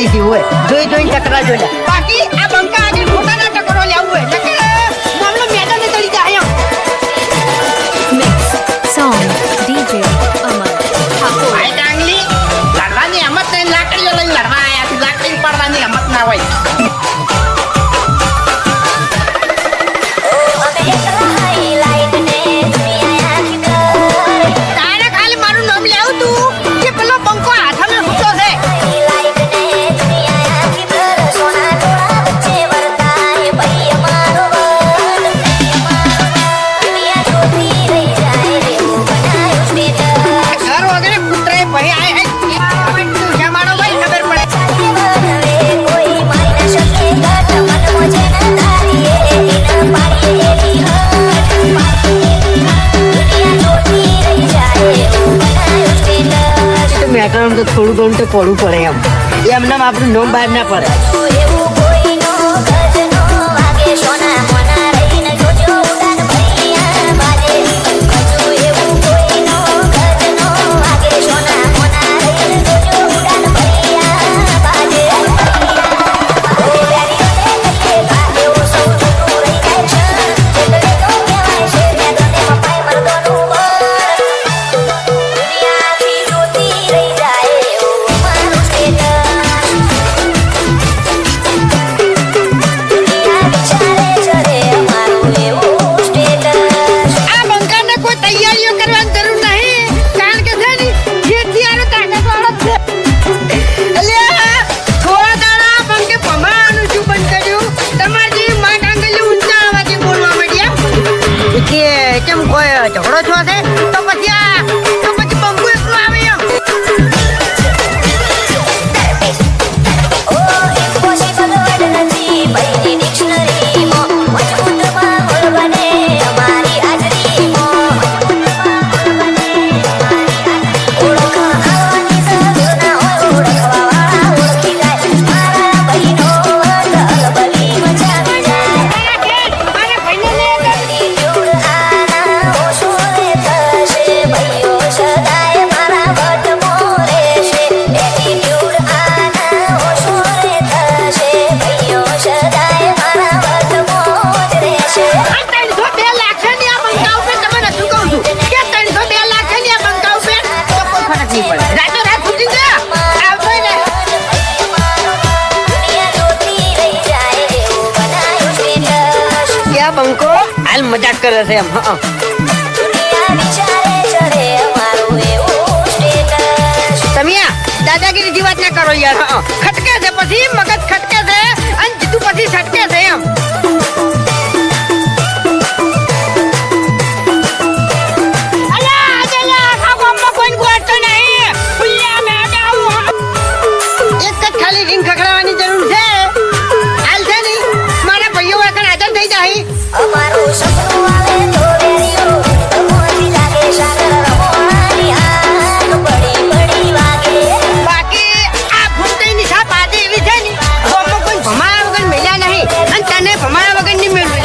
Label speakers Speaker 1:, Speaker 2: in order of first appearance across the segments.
Speaker 1: પડી ગઈ હોય જોઈ ટકરા જોઈ બાકી આ બંકા આજે મોટાના ટકરો લેવું હોય નકે મામલો મેદાને ચડી જાય
Speaker 2: Mix song DJ Amar Thakur.
Speaker 1: ભાઈ ડાંગલી લડવાની હિંમત નહીં લાકડીઓ લઈને લડવા આયા છે લાકડી પાડવાની હિંમત ના હોય તારે ખાલી મારું નામ લેવું તું કે પેલો બંકો હાથમાં મૂકો છે ઘર વગેરે પુત્રે ભાઈ આય જમાડો ભાઈ ખબર પડે મેટર તો થોડું ઘણું તો પડવું પડે એમને આપણું નોમ બહાર ના પડે ઝઘડો છો છે તો પછી બંબુ એકલો આવે એમ બંકો હાલ મજાક કરે છે એમ તમે દાદાગીરી વાત ના કરો યાર ખટકે છે પછી મગજ ખટકે છે અને જીતું પછી છટકે છે એમ એક જ ખાલી રીંગ ખખડાવવાની જરૂર છે હાલ છે ને મારા ભાઈઓ આગળ હાજર થઈ જાય અમારું સપનું આવે તો વેરીઓ મોજી લાગે સાગર રમવાની આગ પડી વાગે બાકી આ ફૂટની છાપ આજે એવી છે ને ગોમો કોઈ ભમાયા વગર મેલ્યા નહીં અને તને ભમાયા વગર નહીં મેળવે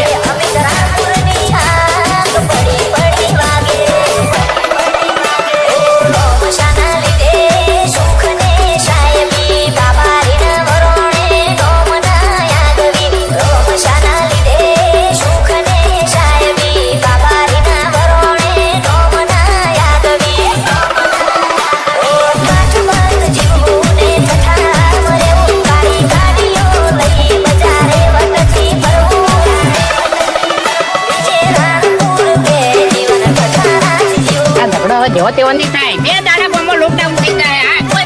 Speaker 1: જેવો તેવો નહીં થાય બે દાડા બોમ્બો લોકડાઉન થઈ જાય કોઈ